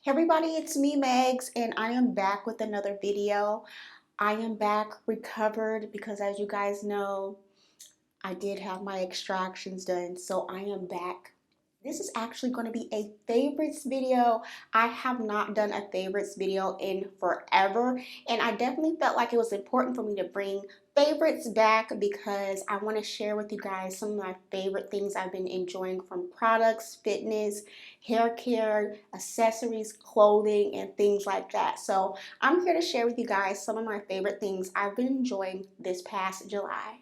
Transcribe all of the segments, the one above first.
Hey everybody, it's me Megs and I am back with another video. I am back recovered because as you guys know, I did have my extractions done, so I am back. This is actually going to be a favorites video. I have not done a favorites video in forever, and I definitely felt like it was important for me to bring favorites back because I want to share with you guys some of my favorite things I've been enjoying from products, fitness, hair care, accessories, clothing, and things like that. So I'm here to share with you guys some of my favorite things I've been enjoying this past July.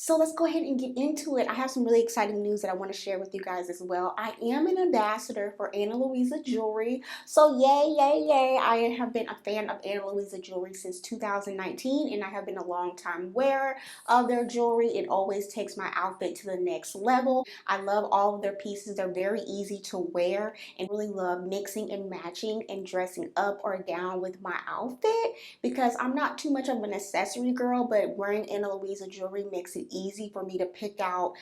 So let's go ahead and get into it. I have some really exciting news that I want to share with you guys as well. I am an ambassador for Ana Luisa Jewelry. So yay, yay, yay. I have been a fan of Ana Luisa Jewelry since 2019 and I have been a long time wearer of their jewelry. It always takes my outfit to the next level. I love all of their pieces. They're very easy to wear and really love mixing and matching and dressing up or down with my outfit because I'm not too much of an accessory girl, but wearing Ana Luisa jewelry makes it easy for me to pick out,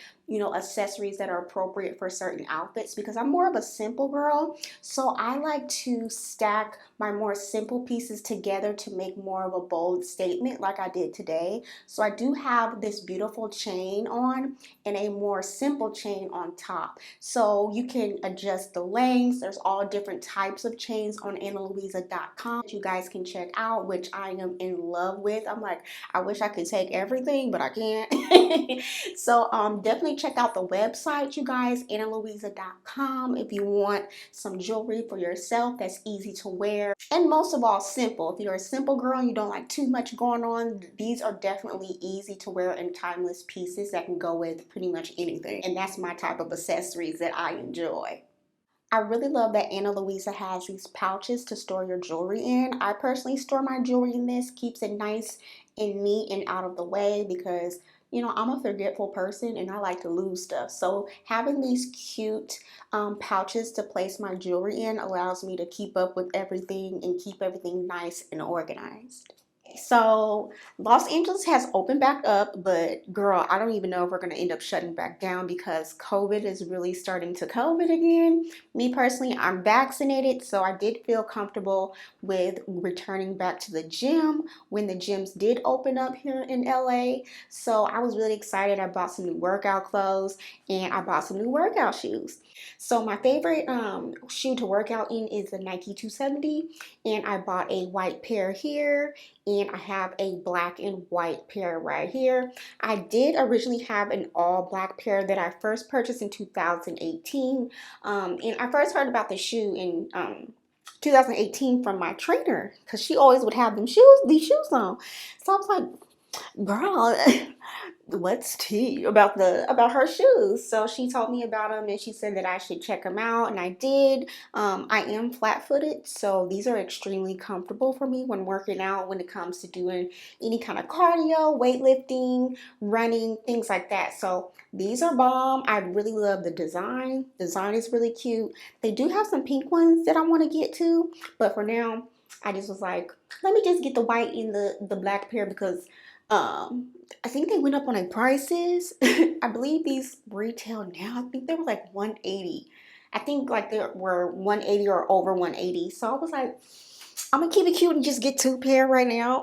accessories that are appropriate for certain outfits because I'm more of a simple girl. So I like to stack my more simple pieces together to make more of a bold statement like I did today. So I do have this beautiful chain on and a more simple chain on top. So you can adjust the lengths. There's all different types of chains on analuisa.com that you guys can check out, which I am in love with. I'm like, I wish I could take everything, but I can't. So definitely check out the website, you guys, analuisa.com, if you want some jewelry for yourself that's easy to wear and most of all simple. If you're a simple girl and you don't like too much going on, these are definitely easy to wear and timeless pieces that can go with pretty much anything, and that's my type of accessories that I enjoy. I really love that Ana Luisa has these pouches to store your jewelry in. I personally store my jewelry in this, keeps it nice and neat and out of the way because, I'm a forgetful person and I like to lose stuff. So having these cute pouches to place my jewelry in allows me to keep up with everything and keep everything nice and organized. So Los Angeles has opened back up, but girl, I don't even know if we're going to end up shutting back down because COVID is really starting to COVID again. Me personally, I'm vaccinated, so I did feel comfortable with returning back to the gym when the gyms did open up here in LA. So I was really excited. I bought some new workout clothes and I bought some new workout shoes. So my favorite shoe to work out in is the Nike 270, and I bought a white pair here and I have a black and white pair right here. I did originally have an all black pair that I first purchased in 2018, and I first heard about the shoe in 2018 from my trainer because she always would have these shoes on. So I was like, girl, what's tea about her shoes? So she told me about them and she said that I should check them out, and I did. I am flat-footed, so these are extremely comfortable for me when working out, when it comes to doing any kind of cardio, weightlifting, running, things like that. So these are bomb. I really love the design. Design is really cute. They do have some pink ones that I want to get to, but for now I just was like, let me just get the white and the black pair because I think they went up on their prices. I believe these retail now, I think they were like 180. I think like they were 180 or over 180. So I was like, I'm gonna keep it cute and just get two pair right now.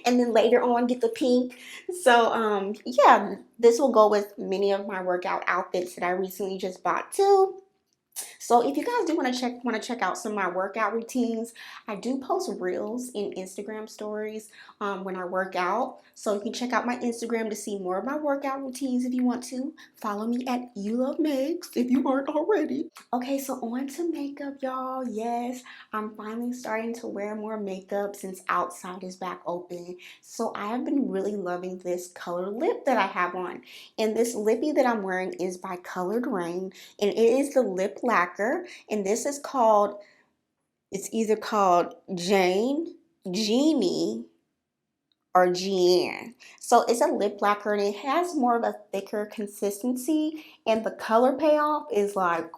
And then later on get the pink. So yeah, this will go with many of my workout outfits that I recently just bought too. So if you guys do want to check out some of my workout routines, I do post reels in Instagram stories when I work out. So you can check out my Instagram to see more of my workout routines if you want to. Follow me at ulovemegz if you aren't already. Okay, so on to makeup, y'all. Yes, I'm finally starting to wear more makeup since outside is back open. So I have been really loving this color lip that I have on. And this lippy that I'm wearing is by Colored Raine, and it is the lip lacquer, and this is called, it's either called Jeanne, Jeannie, or Jeanne. So it's a lip lacquer and it has more of a thicker consistency, and the color payoff is like,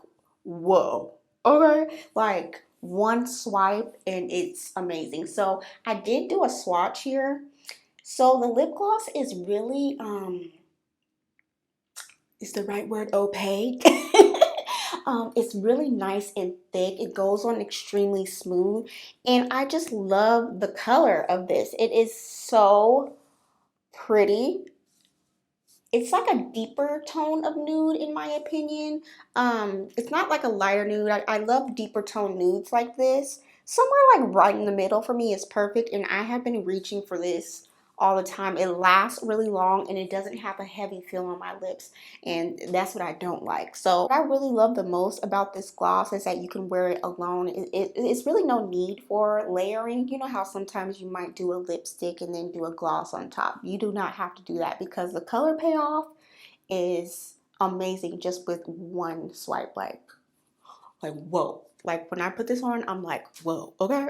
whoa, okay, like one swipe and it's amazing. So I did do a swatch here. So the lip gloss is really is the right word opaque? It's really nice and thick. It goes on extremely smooth. And I just love the color of this. It is so pretty. It's like a deeper tone of nude in my opinion. It's not like a lighter nude. I love deeper tone nudes like this. Somewhere like right in the middle for me is perfect, and I have been reaching for this all the time. It lasts really long and it doesn't have a heavy feel on my lips, and that's what I don't like. So what I really love the most about this gloss is that you can wear it alone. It's really no need for layering. You know how sometimes you might do a lipstick and then do a gloss on top. You do not have to do that because the color payoff is amazing just with one swipe. Like whoa. Like when I put this on, I'm like, whoa, okay.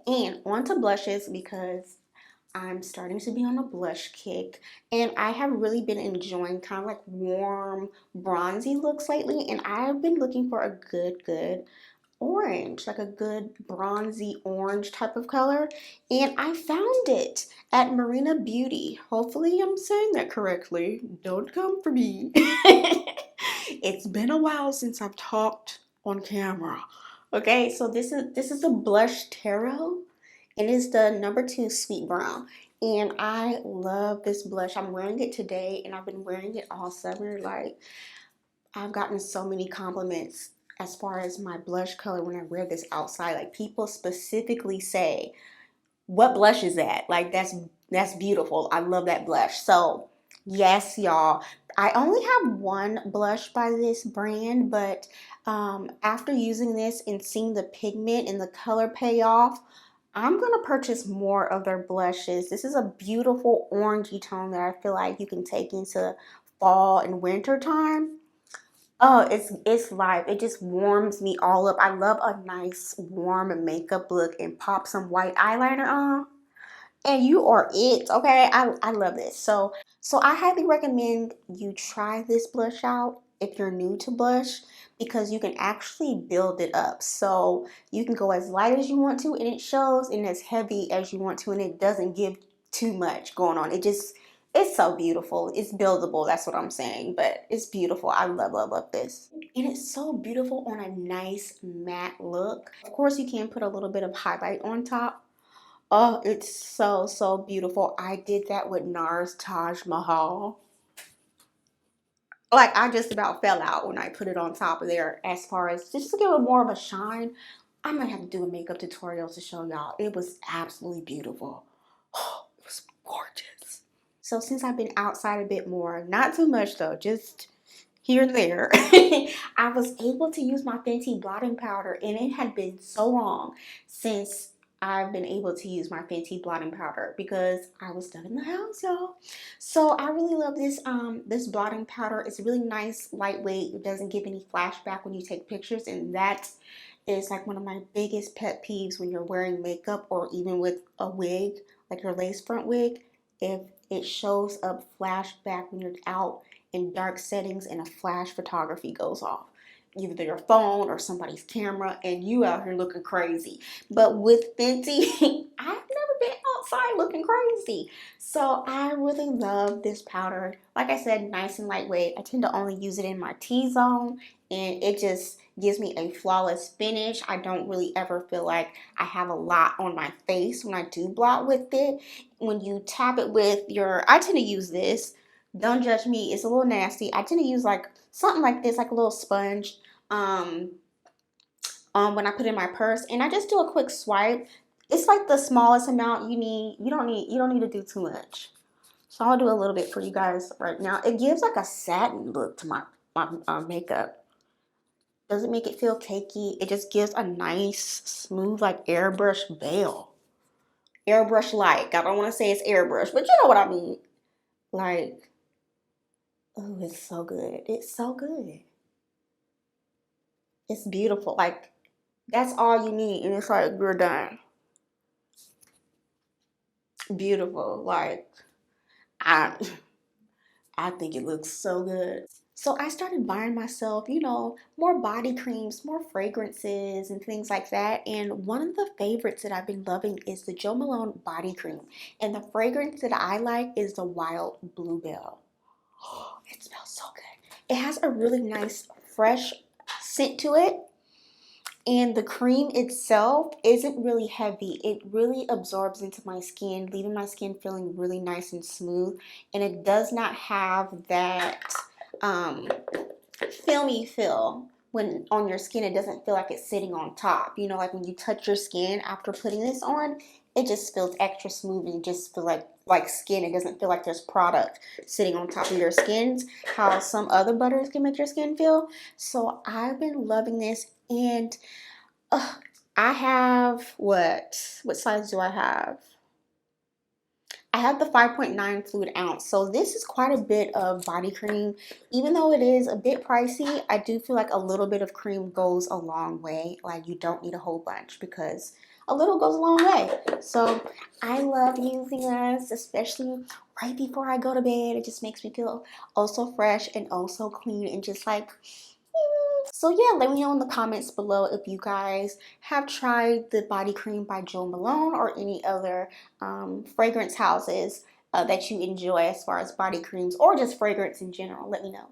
And on to blushes because I'm starting to be on a blush kick, and I have really been enjoying kind of like warm bronzy looks lately, and I've been looking for a good orange, like a good bronzy orange type of color, and I found it at Marena Beauty. Hopefully I'm saying that correctly. Don't come for me. It's been a while since I've talked on camera. Okay, so this is a blush tarot, and it's the number 2 sweet brown. And I love this blush. I'm wearing it today, and I've been wearing it all summer. Like, I've gotten so many compliments as far as my blush color when I wear this outside. Like, people specifically say, what blush is that? Like, that's beautiful. I love that blush. So yes, y'all, I only have one blush by this brand, but after using this and seeing the pigment and the color payoff, I'm gonna purchase more of their blushes. This is a beautiful orangey tone that I feel like you can take into fall and winter time. Oh, it's live. It just warms me all up. I love a nice warm makeup look and pop some white eyeliner on, and you are it. Okay, I love this. So I highly recommend you try this blush out if you're new to blush, because you can actually build it up. So you can go as light as you want to and it shows, and as heavy as you want to and it doesn't give too much going on. It's so beautiful. It's buildable, that's what I'm saying, but it's beautiful. I love this. And it's so beautiful on a nice matte look. Of course, you can put a little bit of highlight on top. Oh, it's so beautiful. I did that with NARS Taj Mahal. Like, I just about fell out when I put it on top of there, as far as just to give it more of a shine. I'm gonna have to do a makeup tutorial to show y'all. It was absolutely beautiful. Oh, it was gorgeous. So since I've been outside a bit more, not too much though, just here and there, I was able to use my Fenty blotting powder, and it had been so long since I've been able to use my Fenty blotting powder because I was stuck in the house, y'all. So I really love this blotting powder. It's really nice, lightweight. It doesn't give any flashback when you take pictures, and that is like one of my biggest pet peeves when you're wearing makeup or even with a wig, like your lace front wig. If it shows up flashback when you're out in dark settings and a flash photography goes off, either your phone or somebody's camera, and you out here looking crazy. But with Fenty, I've never been outside looking crazy. So I really love this powder. Like I said, nice and lightweight. I tend to only use it in my T-zone, and it just gives me a flawless finish. I don't really ever feel like I have a lot on my face when I do blot with it. When you tap it with your, I tend to use this. Don't judge me. It's a little nasty. I tend to use like something like this, like a little sponge, um, when I put in my purse, and I just do a quick swipe. It's like the smallest amount you need. You don't need to do too much. So I'll do a little bit for you guys right now. It gives like a satin look to my makeup. Doesn't make it feel cakey. It just gives a nice, smooth, like airbrush veil. Airbrush like. I don't want to say it's airbrush, but you know what I mean. Like, oh, it's so good. It's so good. It's beautiful. Like, that's all you need, and it's like you're done. Beautiful. Like, I I think it looks so good. So I started buying myself, more body creams, more fragrances and things like that. And one of the favorites that I've been loving is the Jo Malone body cream. And the fragrance that I like is the Wild Bluebell. It smells so good. It has a really nice fresh scent to it. And the cream itself isn't really heavy. It really absorbs into my skin, leaving my skin feeling really nice and smooth. And it does not have that um, filmy feel when on your skin. It doesn't feel like it's sitting on top. You know, like when you touch your skin after putting this on, it just feels extra smooth and just feel like skin. It doesn't feel like there's product sitting on top of your skins, how some other butters can make your skin feel. So I've been loving this. And I have what size do I have? I have the 5.9 fluid ounce. So this is quite a bit of body cream. Even though it is a bit pricey, I do feel like a little bit of cream goes a long way. Like you don't need a whole bunch because a little goes a long way. So I love using this, especially right before I go to bed. It just makes me feel oh so fresh and oh so clean and just like so yeah, let me know in the comments below if you guys have tried the body cream by Malone or any other fragrance houses that you enjoy as far as body creams or just fragrance in general. Let me know.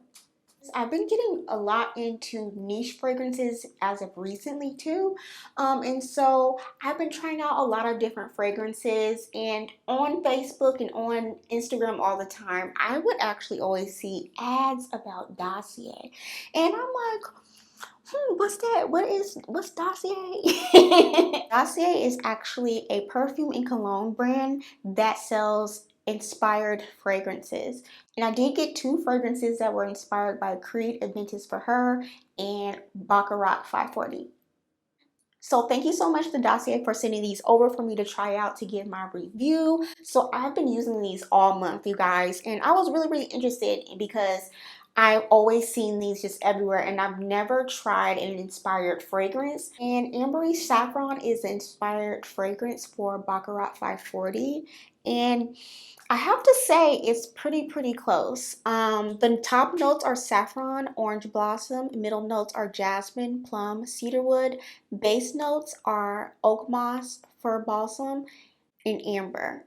I've been getting a lot into niche fragrances as of recently too. And so I've been trying out a lot of different fragrances, and on Facebook and on Instagram all the time, I would actually always see ads about Dossier. And I'm like, what's that? What's Dossier? Dossier is actually a perfume and cologne brand that sells inspired fragrances. And I did get two fragrances that were inspired by Creed Aventus for her and Baccarat 540. So thank you so much to Dossier for sending these over for me to try out to give my review. So I've been using these all month, you guys, and I was really interested because I've always seen these just everywhere and I've never tried an inspired fragrance. And Ambery Saffron is the inspired fragrance for Baccarat 540. And I have to say it's pretty close. The top notes are saffron, orange blossom. Middle notes are jasmine, plum, cedarwood. Base notes are oakmoss, fir balsam, and amber.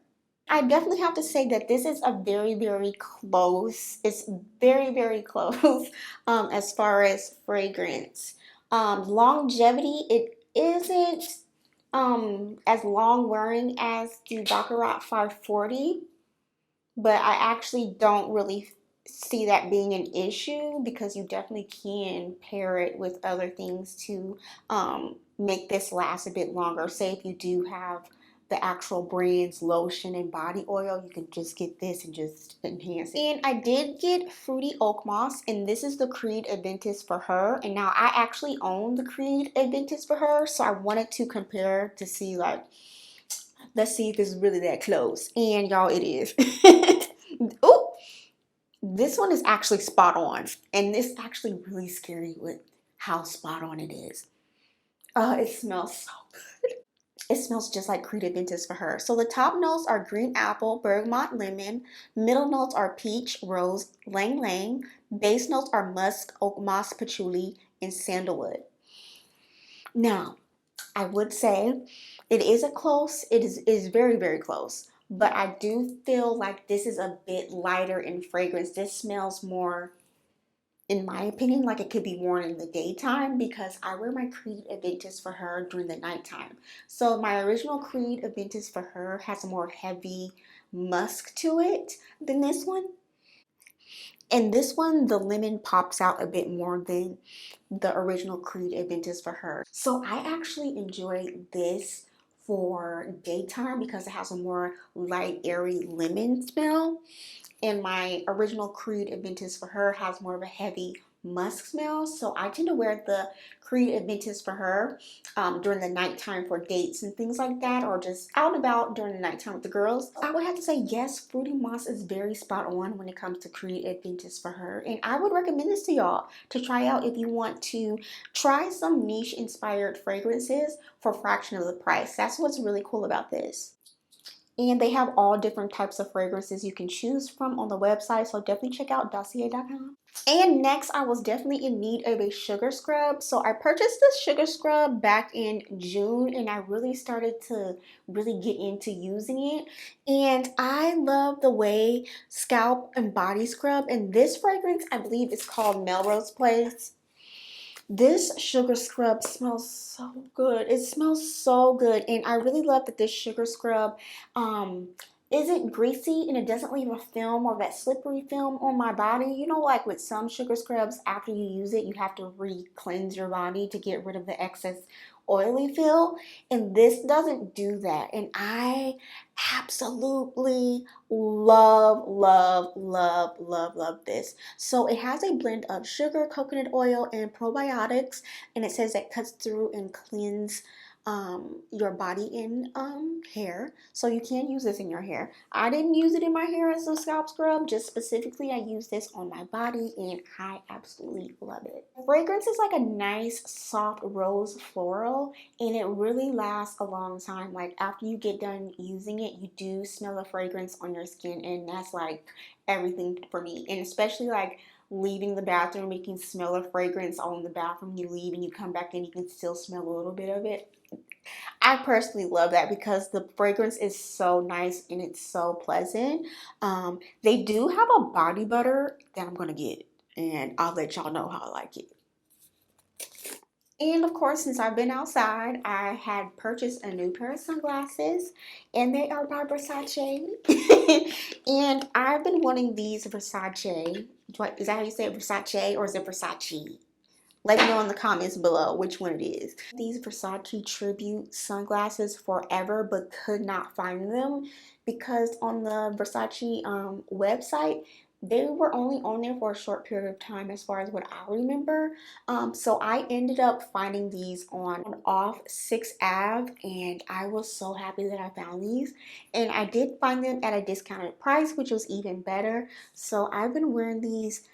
I definitely have to say that this is a very close. It's very close as far as fragrance. Longevity, it isn't as long wearing as the Baccarat 540. But I actually don't really see that being an issue because you definitely can pair it with other things to make this last a bit longer. Say if you do have the actual brand's lotion and body oil, you can just get this and just enhance it. And I did get Fruity Oak Moss, and this is the Creed Aventus for her. And now I actually own the Creed Aventus for her, so I wanted to compare to see like, let's see if it's really that close. And y'all, it is. Ooh, this one is actually spot on. And it's actually really scary with how spot on it is. It smells so good. It smells just like Creed Aventus for her. So the top notes are green apple, bergamot, lemon. Middle notes are peach, rose, lang lang. Base notes are musk, oak moss, patchouli, and sandalwood. Now, I would say it is very close, but I do feel like this is a bit lighter in fragrance. This smells more, in my opinion, like it could be worn in the daytime because I wear my Creed Aventus for her during the nighttime. So my original Creed Aventus for her has a more heavy musk to it than this one. And this one, the lemon pops out a bit more than the original Creed Aventus for her. So I actually enjoy this for daytime because it has a more light, airy lemon smell. And my original Creed Aventus for her has more of a heavy musk smell. So I tend to wear the Creed Aventus for her during the nighttime for dates and things like that, or just out and about during the nighttime with the girls. I would have to say yes, Fruity Moss is very spot on when it comes to Creed Aventus for her. And I would recommend this to y'all to try out if you want to try some niche inspired fragrances for a fraction of the price. That's what's really cool about this. And they have all different types of fragrances you can choose from on the website, so definitely check out dossier.com. And next, I was definitely in need of a sugar scrub. So I purchased this sugar scrub back in June, and I really started to really get into using it. And I love the way Scalp and Body Scrub, and this fragrance, I believe it's called Melrose Place. This sugar scrub smells so good. It smells so good. And I really love that this sugar scrub isn't greasy and it doesn't leave a film or that slippery film on my body. You know, like with some sugar scrubs, after you use it, you have to re-cleanse your body to get rid of the excess oily feel. And this doesn't do that. And I absolutely love this. So it has a blend of sugar, coconut oil, and probiotics, and it says it cuts through and cleanse your body and hair. So you can use this in your hair. I didn't use it in my hair as a scalp scrub, just specifically I use this on my body and I absolutely love it. The fragrance is like a nice soft rose floral and it really lasts a long time. Like after you get done using it, you do smell a fragrance on your skin, and that's like everything for me. And especially like leaving the bathroom, you can smell a fragrance on the bathroom, you leave and you come back and you can still smell a little bit of it. I personally love that because the fragrance is so nice and it's so pleasant. They do have a body butter that I'm gonna get, and I'll let y'all know how I like it. And of course, since I've been outside, I had purchased a new pair of sunglasses, and they are by Versace. And I've been wanting these Versace. Is that how you say it, Versace, or is it Versace? Let me know in the comments below which one it is. These Versace tribute sunglasses forever, but could not find them because on the Versace website, they were only on there for a short period of time as far as what I remember. So I ended up finding these on off 6th Ave, and I was so happy that I found these. And I did find them at a discounted price, which was even better. So I've been wearing these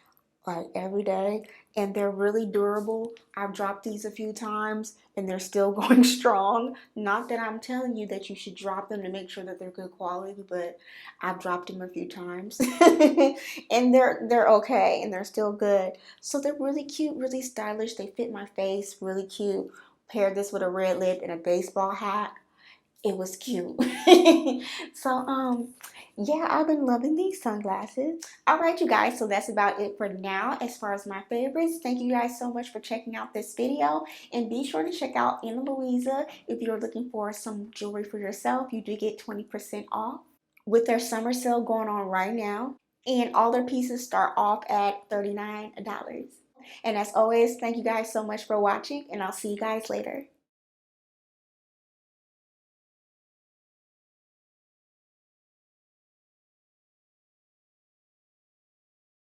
like every day, and they're really durable. I've dropped these a few times and they're still going strong. Not that I'm telling you that you should drop them to make sure that they're good quality, but I've dropped them a few times and they're okay and they're still good. So they're really cute, really stylish. They fit my face, really cute. Pair this with a red lip and a baseball hat, it was cute. So yeah, I've been loving these sunglasses. All right, you guys, so that's about it for now as far as my favorites. Thank you guys so much for checking out this video, and be sure to check out Ana Luisa if you're looking for some jewelry for yourself. You do get 20% off with their summer sale going on right now, and all their pieces start off at $39. And as always, thank you guys so much for watching, and I'll see you guys later.